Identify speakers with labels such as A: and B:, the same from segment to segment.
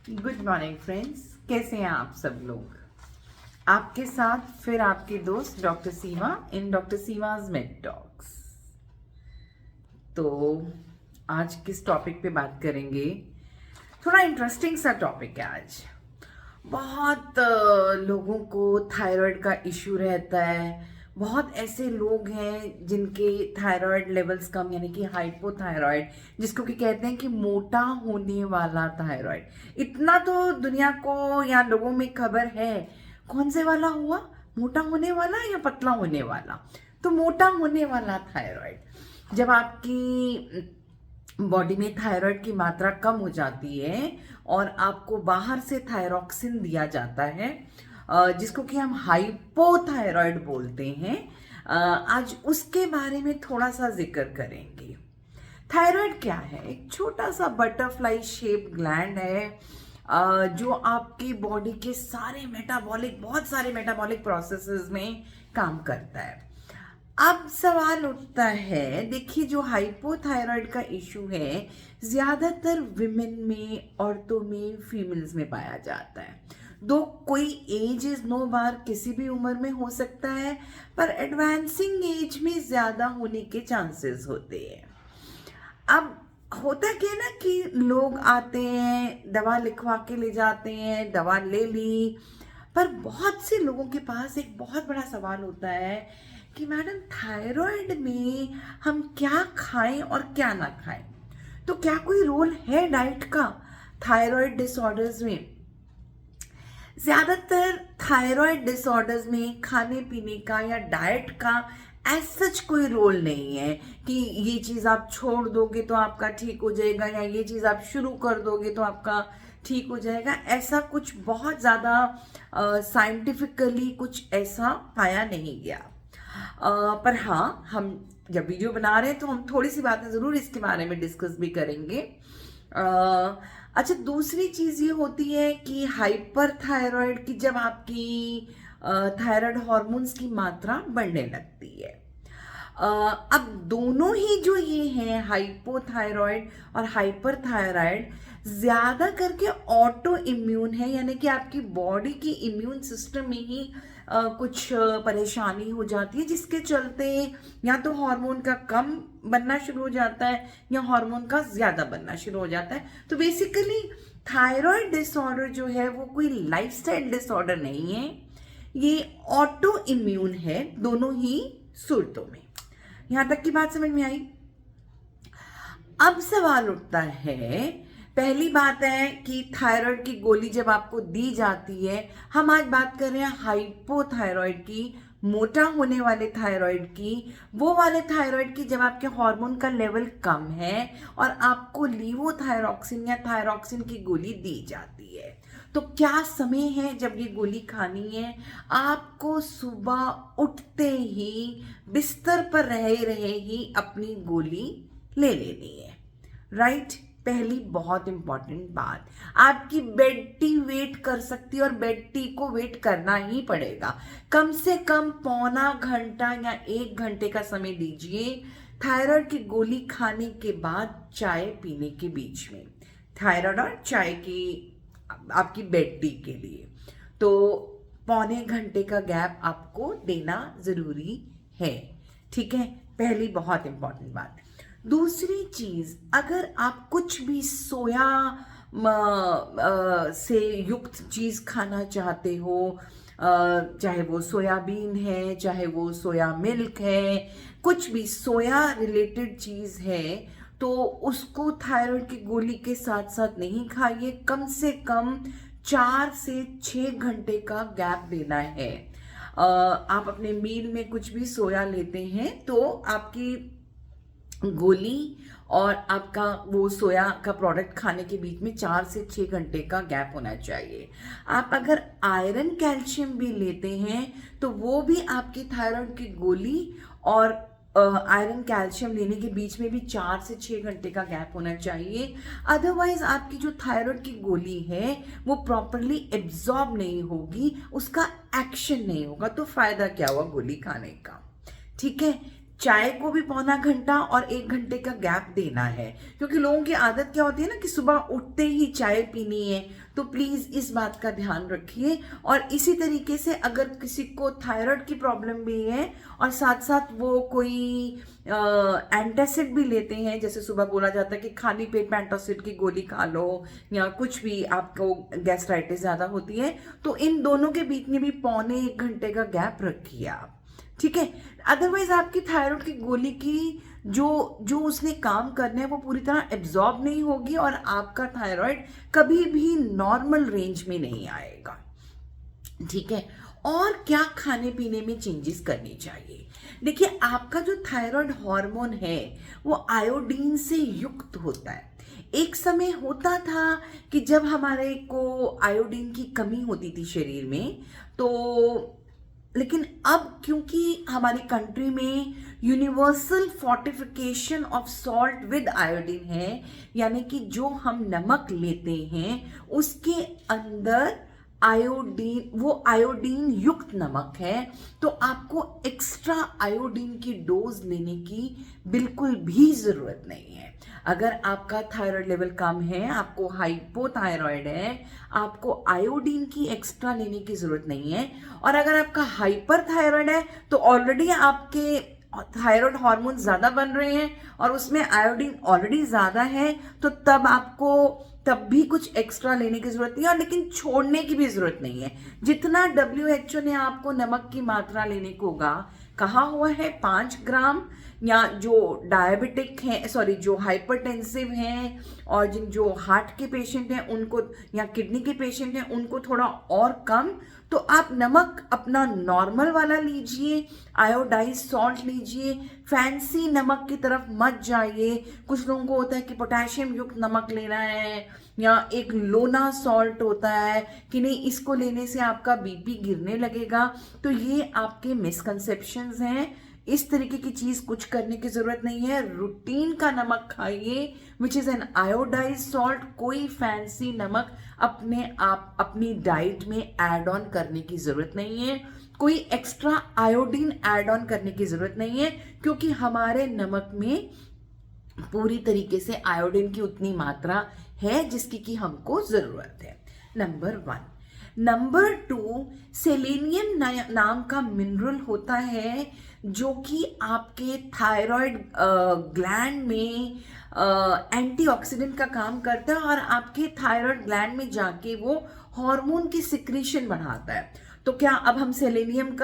A: Good morning friends, कैसे हैं आप सब लोग। आपके साथ फिर आपकी दोस्त doctor Seema in doctor Seema's made talks. तो आज किस टॉपिक पे बात करेंगे? थोड़ा इंटरेस्टिंग सा टॉपिक है आज। बहुत लोगों को थायराइड का इश्यू रहता है। बहुत ऐसे लोग हैं जिनके थायराइड लेवल्स कम, यानी कि हाइपोथायराइड, जिसको कि कहते हैं कि मोटा होने वाला थायराइड। इतना तो दुनिया को या लोगों में खबर है। कौन से वाला हुआ, मोटा होने वाला या पतला होने वाला? तो मोटा होने वाला थायराइड, जब आपकी बॉडी में थायराइड की मात्रा कम हो जाती है और आपको बाहर से थायरॉक्सिन दिया जाता है, जिसको कि हम हाइपोथायराइड बोलते हैं। आज उसके बारे में थोड़ा सा जिक्र करेंगे। थायराइड क्या है? एक छोटा सा बटरफ्लाई शेप ग्लैंड है, जो आपकी बॉडी के बहुत सारे मेटाबॉलिक प्रोसेसेस में काम करता है। अब सवाल उठता है, देखिए, जो हाइपोथायराइड का इशू है ज्यादातर विमेन में, औरतों में, फीमेल्स में पाया जाता है। दो कोई एज इज नो बार, किसी भी उम्र में हो सकता है, पर एडवांसिंग एज में ज्यादा होने के चांसेस होते हैं। अब होता क्या है ना कि लोग आते हैं, दवा लिखवा के ले जाते हैं, दवा ले ली, पर बहुत से लोगों के पास एक बहुत बड़ा सवाल होता है कि मैडम, थायराइड में हम क्या खाएं और क्या ना खाएं। तो क्या कोई रोल है डाइट का थायराइड डिसऑर्डर्स में? ज्यादातर थायराइड डिसऑर्डर्स में खाने पीने का या डाइट का एज सच कोई रोल नहीं है कि ये चीज आप छोड़ दोगे तो आपका ठीक हो जाएगा, या ये चीज आप शुरू कर दोगे तो आपका ठीक हो जाएगा। ऐसा कुछ बहुत ज्यादा साइंटिफिकली कुछ ऐसा पाया नहीं गया। पर हाँ, हम जब वीडियो बना रहे हैं तो हम थोड़ी सी बातें जरूर इसके बारे में डिस्कस भी करेंगे। अच्छा, दूसरी चीज ये होती है कि हाइपर थायराइड की, जब आपकी थायराइड हार्मोन्स की मात्रा बढ़ने लगती है। अब दोनों ही जो ये हैं, हाइपोथायराइड और हाइपर थायराइड, ज्यादा करके ऑटो इम्यून है, यानी कि आपकी बॉडी की इम्यून सिस्टम में ही कुछ परेशानी हो जाती है, जिसके चलते या तो हार्मोन का कम बनना शुरू हो जाता है या हार्मोन का ज्यादा बनना शुरू हो जाता है। तो बेसिकली थायराइड डिसऑर्डर जो है वो कोई लाइफस्टाइल डिसऑर्डर नहीं है, ये ऑटो इम्यून है, दोनों ही सूरतों में। यहां तक की बात समझ में आई? अब सवाल उठता है, पहली बात है कि थायराइड की गोली जब आपको दी जाती है, हम आज बात कर रहे हैं हाइपोथायराइड की, मोटा होने वाले थायराइड की, वो वाले थायराइड की जब आपके हार्मोन का लेवल कम है और आपको लीवोथायरॉक्सिन या थायरॉक्सिन की गोली दी जाती है। तो क्या समय है जब ये गोली खानी है? आपको सुबह उठते ही, बिस्तर पर रहे ही अपनी गोली ले लेनी है, राइट? पहली बहुत इंपॉर्टेंट बात, आपकी बेड टी वेट कर सकती है और बेड टी को वेट करना ही पड़ेगा। कम से कम पौना घंटा या 1 घंटे का समय दीजिए थायराइड की गोली खाने के बाद चाय पीने के बीच में, थायराइड और चाय की आपकी बेड टी के लिए। तो पौने घंटे का गैप आपको देना जरूरी है, ठीक है? पहली बहुत इंपॉर्टेंट बात। दूसरी चीज, अगर आप कुछ भी सोया से युक्त चीज खाना चाहते हो, चाहे वो सोयाबीन है, चाहे वो सोया मिल्क है, कुछ भी सोया रिलेटेड चीज है, तो उसको थायराइड की गोली के साथ साथ नहीं खाइए। कम से कम 4 से 6 घंटे का गैप देना है। आप अपने मील में कुछ भी सोया लेते हैं तो आपकी गोली और आपका वो सोया का प्रोडक्ट खाने के बीच में 4 से 6 घंटे का गैप होना चाहिए। आप अगर आयरन कैल्शियम भी लेते हैं तो वो भी आपकी थायराइड की गोली और आयरन कैल्शियम लेने के बीच में भी 4 से 6 घंटे का गैप होना चाहिए। अदरवाइज आपकी जो थायराइड की गोली है वो प्रॉपरली एब्जॉर्ब नहीं होगी, उसका एक्शन नहीं होगा, तो फायदा क्या हुआ गोली खाने का, ठीक है? चाय को भी पौना घंटा और 1 घंटे का गैप देना है, क्योंकि लोगों की आदत क्या होती है ना कि सुबह उठते ही चाय पीनी है। तो प्लीज़ इस बात का ध्यान रखिए। और इसी तरीके से अगर किसी को थायराइड की प्रॉब्लम भी है और साथ साथ वो कोई एंटासिड भी लेते हैं, जैसे सुबह बोला जाता है कि खाली पेट में एंटासिड की गोली खा लो या कुछ भी, आपको गैस्ट्राइटिस ज़्यादा होती है, तो इन दोनों के बीच में भी पौने 1 घंटे का गैप रखिए आप, ठीक है। अदरवाइज आपकी थायराइड की गोली की जो जो उसने काम करना है वो पूरी तरह एब्जॉर्ब नहीं होगी और आपका थायराइड कभी भी नॉर्मल रेंज में नहीं आएगा, ठीक है। और क्या खाने पीने में चेंजेस करनी चाहिए? देखिए, आपका जो थायराइड हार्मोन है वो आयोडीन से युक्त होता है। एक समय होता था कि जब हमारे को आयोडीन की कमी होती थी शरीर में, तो लेकिन अब क्योंकि हमारी कंट्री में universal fortification of salt with iodine है, यानी कि जो हम नमक लेते हैं उसके अंदर आयोडीन, वो आयोडीन युक्त नमक है, तो आपको एक्स्ट्रा आयोडीन की डोज लेने की बिल्कुल भी ज़रूरत नहीं है। अगर आपका थायराइड लेवल कम है, आपको हाइपोथायराइड है, आपको आयोडीन की एक्स्ट्रा लेने की ज़रूरत नहीं है। और अगर आपका हाइपर थायराइड है तो ऑलरेडी आपके थायराइड हार्मोन ज़्यादा बन रहे हैं और उसमें आयोडीन ऑलरेडी ज़्यादा है, तो तब भी कुछ एक्स्ट्रा लेने की ज़रूरत नहीं है, और लेकिन छोड़ने की भी ज़रूरत नहीं है। जितना WHO ने आपको नमक की मात्रा लेने को कहा हुआ है 5 ग्राम, या जो डायबिटिक हैं, सॉरी, जो हाइपरटेंसिव हैं और जो हार्ट के पेशेंट हैं उनको, या किडनी के पेशेंट हैं उनको थोड़ा और कम, तो आप नमक अपना नॉर्मल वाला लीजिए, आयोडाइज सॉल्ट लीजिए, फैंसी नमक की तरफ मत जाइए। कुछ लोगों को होता है कि पोटेशियम युक्त नमक लेना है, या एक लोना सॉल्ट होता है कि नहीं, इसको लेने से आपका बीपी गिरने लगेगा। तो ये आपके मिसकंसेप्शंस हैं। इस तरीके की चीज कुछ करने की जरूरत नहीं है। रूटीन का नमक खाइए, which is an iodise salt. कोई फैंसी नमक अपने आप अपनी डाइट में ऐड ऑन करने की जरूरत नहीं है, कोई एक्स्ट्रा आयोडीन ऐड ऑन करने की जरूरत नहीं है, क्योंकि हमारे नमक में पूरी तरीके से आयोडीन की उतनी मात्रा है जिसकी कि हमको जरूरत है। नंबर 1। नंबर 2, सेलेनियम नाम का मिनरल होता है जो कि आपके थायराइड ग्लैंड में एंटीऑक्सीडेंट का काम करता है और आपके थायराइड ग्लैंड में जाके वो हार्मोन की सिक्रीशन बढ़ाता है। तो क्या अब हम सेलेनियम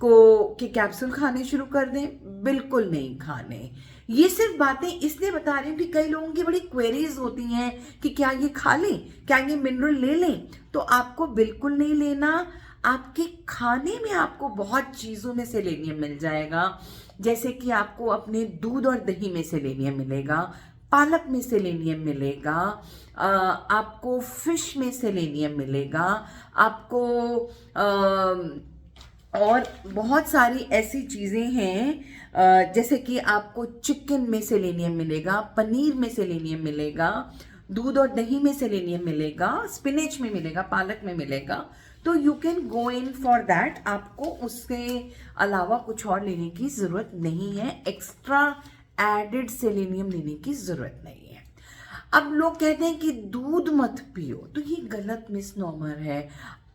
A: के कैप्सूल खाने शुरू कर दें? बिल्कुल नहीं खाने। ये सिर्फ बातें इसलिए बता रही हूँ कि कई लोगों की बड़ी क्वेरीज होती हैं कि क्या ये खा लें, क्या ये मिनरल ले लें। तो आपको बिल्कुल नहीं लेना। आपके खाने में आपको बहुत चीज़ों में सेलेनियम मिल जाएगा, जैसे कि आपको अपने दूध और दही में सेलेनियम मिलेगा, पालक में सेलेनियम मिलेगा, आपको फिश में सेलेनियम मिलेगा, आपको और बहुत सारी ऐसी चीज़ें हैं, जैसे कि आपको चिकन में सेलेनियम मिलेगा, पनीर में सेलेनियम मिलेगा, दूध और दही में सेलेनियम मिलेगा, स्पिनच में मिलेगा, पालक में मिलेगा। तो you can go in for that. आपको उसके अलावा कुछ और लेने की ज़रूरत नहीं है, एक्स्ट्रा एडेड सेलेनियम लेने की ज़रूरत नहीं है। अब लोग कहते हैं कि दूध मत पियो, तो ये गलत मिसनॉमर है।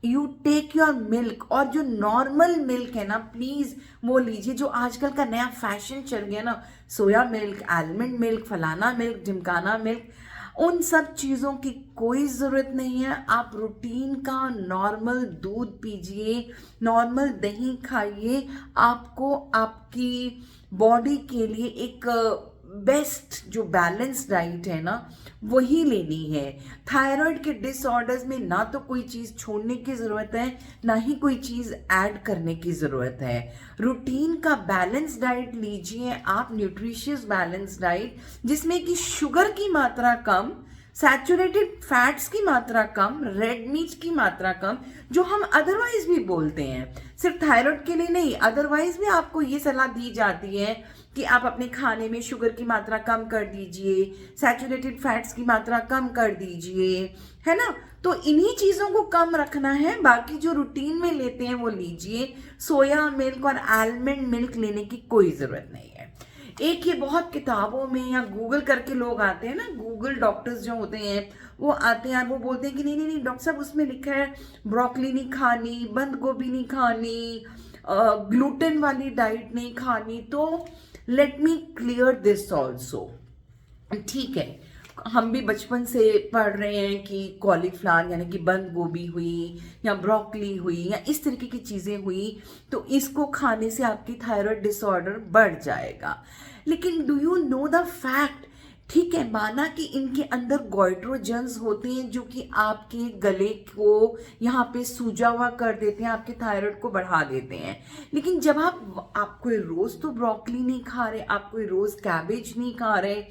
A: यू टेक योर मिल्क, और जो नॉर्मल मिल्क है ना, प्लीज़ वो लीजिए। जो आजकल का नया फैशन चल गया ना, सोया मिल्क, आलमंड मिल्क, फलाना मिल्क, ढिमकाना मिल्क, उन सब चीज़ों की कोई ज़रूरत नहीं है। आप रूटीन का नॉर्मल दूध पीजिए, नॉर्मल दही खाइए। आपको आपकी बॉडी के लिए एक बेस्ट जो बैलेंस डाइट है ना, वही लेनी है। थायराइड के डिसऑर्डर्स में ना तो कोई चीज़ छोड़ने की ज़रूरत है, ना ही कोई चीज़ ऐड करने की ज़रूरत है। रूटीन का बैलेंस डाइट लीजिए आप, न्यूट्रिशियस बैलेंस डाइट, जिसमें कि शुगर की मात्रा कम, सैचुरेटेड फैट्स की मात्रा कम, रेड मीट की मात्रा कम, जो हम अदरवाइज भी बोलते हैं, सिर्फ थायराइड के लिए नहीं, अदरवाइज भी आपको ये सलाह दी जाती है कि आप अपने खाने में शुगर की मात्रा कम कर दीजिए, सैचुरेटेड फैट्स की मात्रा कम कर दीजिए, है ना। तो इन्हीं चीज़ों को कम रखना है, बाकी जो रूटीन में लेते हैं वो लीजिए। सोया मिल्क और आलमंड मिल्क लेने की कोई ज़रूरत नहीं है। एक ये बहुत किताबों में या गूगल करके लोग आते हैं ना, गूगल डॉक्टर्स जो होते हैं वो आते हैं और वो बोलते हैं कि नहीं नहीं नहीं डॉक्टर साहब उसमें लिखा है ब्रोकली नहीं खानी, बंद गोभी नहीं खानी, ग्लूटेन वाली डाइट नहीं खानी। तो let me clear this also. ठीक है, हम भी बचपन से पढ़ रहे हैं कि कॉलीफ्लावर यानी कि बंद गोभी हुई या ब्रोकली हुई या इस तरीके की चीज़ें हुई तो इसको खाने से आपकी थायराइड डिसऑर्डर बढ़ जाएगा। लेकिन do you know the fact, ठीक है, माना कि इनके अंदर गोइट्रोजन्स होते हैं जो कि आपके गले को यहाँ पे सूजा हुआ कर देते हैं, आपके थायराइड को बढ़ा देते हैं। लेकिन जब आप कोई रोज़ तो ब्रोकली नहीं खा रहे, आप कोई रोज़ कैबेज नहीं खा रहे,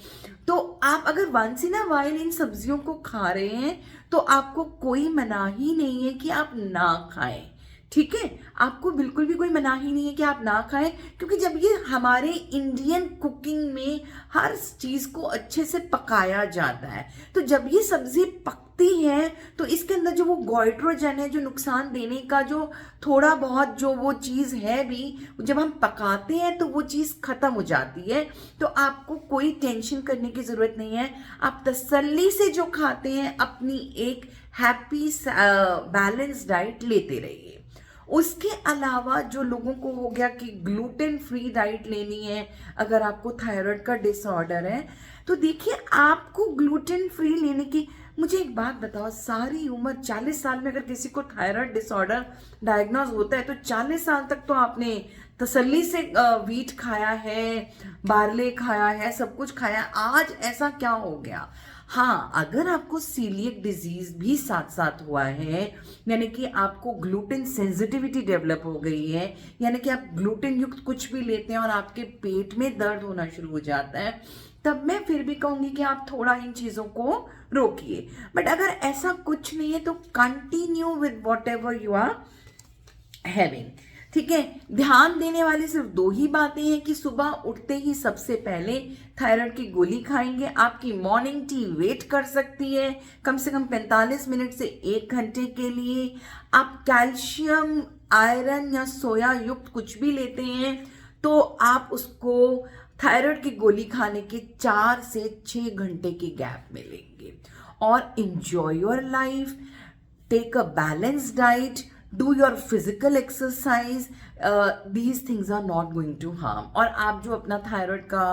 A: तो आप अगर once in a while in सब्जियों को खा रहे हैं तो आपको कोई मनाही नहीं है कि आप ना खाएं। ठीक है, आपको बिल्कुल भी कोई मनाही नहीं है कि आप ना खाएं, क्योंकि जब ये हमारे इंडियन कुकिंग में हर चीज़ को अच्छे से पकाया जाता है, तो जब ये सब्जी पकती है तो इसके अंदर जो वो गोइट्रोजन है, जो नुकसान देने का जो थोड़ा बहुत जो वो चीज़ है भी, जब हम पकाते हैं तो वो चीज़ ख़त्म हो जाती है। तो आपको कोई टेंशन करने की ज़रूरत नहीं है, आप तसल्ली से जो खाते हैं अपनी एक हैप्पी बैलेंस डाइट लेते रहिए। उसके अलावा जो लोगों को हो गया कि ग्लूटेन फ्री डाइट लेनी है अगर आपको थायराइड का डिसऑर्डर है, तो देखिए आपको ग्लूटेन फ्री लेने की, मुझे एक बात बताओ, सारी उम्र 40 साल में अगर किसी को थायराइड डिसऑर्डर डायग्नोज होता है तो 40 साल तक तो आपने तसल्ली से वीट खाया है, बार्ले खाया है, सब कुछ खाया, आज ऐसा क्या हो गया। हाँ, अगर आपको सीलिएक डिजीज भी साथ साथ हुआ है, यानी कि आपको ग्लूटेन सेंसिटिविटी डेवलप हो गई है, यानी कि आप ग्लूटेन युक्त कुछ भी लेते हैं और आपके पेट में दर्द होना शुरू हो जाता है, तब मैं फिर भी कहूँगी कि आप थोड़ा इन चीज़ों को रोकिए। बट अगर ऐसा कुछ नहीं है तो continue with whatever you are having. ठीक है, ध्यान देने वाली सिर्फ 2 ही बातें हैं कि सुबह उठते ही सबसे पहले थायराइड की गोली खाएंगे। आपकी मॉर्निंग टी वेट कर सकती है कम से कम 45 मिनट से 1 घंटे के लिए। आप कैल्शियम, आयरन या सोया युक्त कुछ भी लेते हैं तो आप उसको थायराइड की गोली खाने के 4 से 6 घंटे के गैप में लेंगे। और enjoy your life, take a balanced diet, do your physical exercise, these things are not going to harm। और आप जो अपना थायराइड का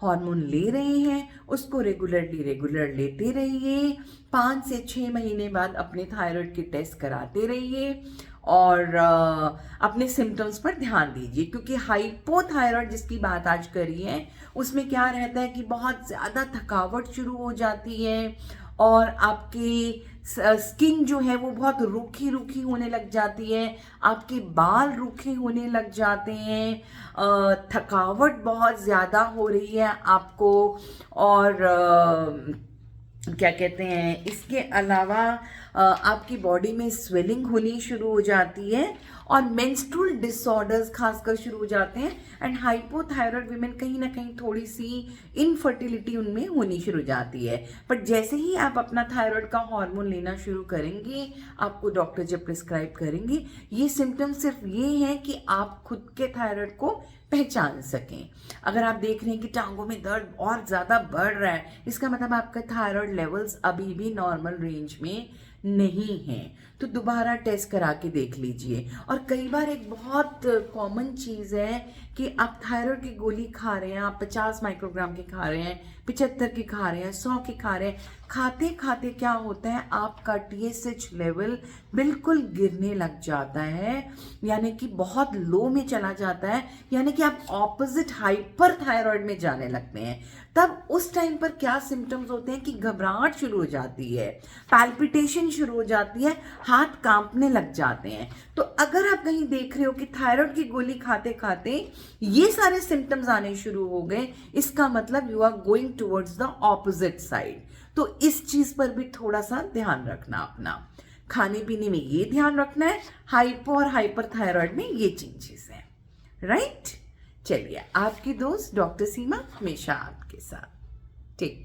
A: हार्मोन ले रहे हैं उसको रेगुलर लेते रहिए। 5 से 6 महीने बाद अपने थायराइड के टेस्ट कराते रहिए और अपने सिम्टम्स पर ध्यान दीजिए, क्योंकि हाइपोथायराइड जिसकी बात आज करी है उसमें क्या रहता है कि बहुत ज़्यादा थकावट शुरू हो जाती है और आपकी स्किन जो है वो बहुत रूखी होने लग जाती है, आपके बाल रूखे होने लग जाते हैं, थकावट बहुत ज़्यादा हो रही है आपको, और क्या कहते हैं, इसके अलावा आपकी बॉडी में स्वेलिंग होनी शुरू हो जाती है और मेंस्ट्रुअल डिसऑर्डर्स खासकर शुरू हो जाते हैं। एंड हाइपोथायराइड वीमेन कहीं ना कहीं थोड़ी सी इनफर्टिलिटी उनमें होनी शुरू हो जाती है। बट जैसे ही आप अपना थायराइड का हार्मोन लेना शुरू करेंगे, आपको डॉक्टर जब प्रिस्क्राइब करेंगे, ये सिम्टम्स सिर्फ ये हैं कि आप खुद के थायराइड को पहचान सकें। अगर आप देख रहे हैं कि टांगों में दर्द और ज़्यादा बढ़ रहा है, इसका मतलब आपका थायराइड लेवल्स अभी भी नॉर्मल रेंज में नहीं है, तो दोबारा टेस्ट करा के देख लीजिए। और कई बार एक बहुत कॉमन चीज़ है कि आप थायराइड की गोली खा रहे हैं, आप 50 माइक्रोग्राम की खा रहे हैं, 75 की खा रहे हैं, 100 की खा रहे हैं, खाते खाते क्या होता है आपका TSH लेवल बिल्कुल गिरने लग जाता है, यानी कि बहुत लो में चला जाता है, यानी कि आप ऑपोजिट हाइपर थायराइड में जाने लगते हैं। तब उस टाइम पर क्या सिम्टम्स होते हैं कि घबराहट शुरू हो जाती है, पैल्पिटेशन शुरू हो जाती है, हाथ कांपने लग जाते हैं। तो अगर आप कहीं देख रहे हो कि थायराइड की गोली खाते खाते ये सारे सिम्टम्स आने शुरू हो गए, इसका मतलब you are going towards the opposite side. तो इस चीज पर भी थोड़ा सा ध्यान रखना अपना। खाने पीने में ये ध्यान रखना है, हाइपो और हाइपरथायरॉयड में ये चेंजेस है, राइट। चलिए, आपकी दोस्त डॉक्टर सीमा हमेशा आपके साथ। Take care.